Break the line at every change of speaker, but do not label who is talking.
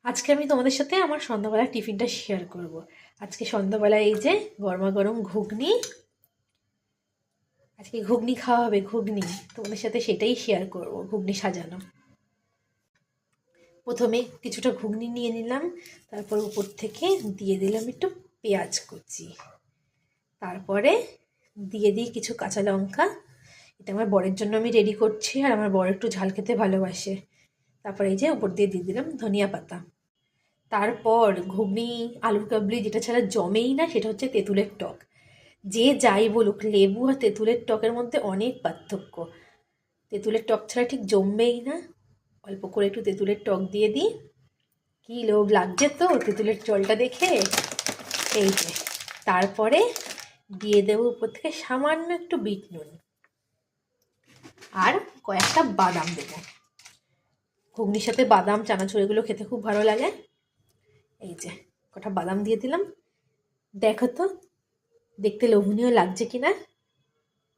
আজকে আমি তোমাদের সাথে আমার সন্ধ্যাবেলার টিফিনটা শেয়ার করব। আজকে সন্ধ্যাবেলায় এই যে গরমা গরম ঘুগনি, আজকে ঘুগনি খাওয়া হবে, ঘুগনি। তোমাদের সাথে সেটাই শেয়ার করব, ঘুগনি সাজানো। প্রথমে কিছুটা ঘুগনি নিয়ে নিলাম, তারপর উপর থেকে দিয়ে দিলাম একটু পেঁয়াজ কুচি, তারপরে দিয়ে দিই কিছু কাঁচা লঙ্কা। এটা আমার বরের জন্য আমি রেডি করছি, আর আমার বর একটু ঝাল খেতে ভালোবাসে। তারপরে এই যে উপর দিয়ে দিলাম ধনিয়া পাতা। তারপর ঘুগনি, আলুর কাবলি, যেটা ছাড়া জমেই না সেটা হচ্ছে তেঁতুলের টক। যে যাই বলুক, লেবু আর তেঁতুলের টকের মধ্যে অনেক পার্থক্য। তেঁতুলের টক ছাড়া ঠিক জমবেই না। অল্প করে একটু তেঁতুলের টক দিয়ে দিই। কি লোভ লাগছে তো তেঁতুলের জলটা দেখে। এই যে তারপরে দিয়ে দেবো উপর থেকে সামান্য একটু বিট নুন, আর কয়েকটা বাদাম দেবো। ঘুগনির সাথে বাদাম, চানাচুর এগুলো খেতে খুব ভালো লাগে। এই যে কটা বাদাম দিয়ে দিলাম। দেখো তো দেখতে লোভনীয় লাগছে কিনা।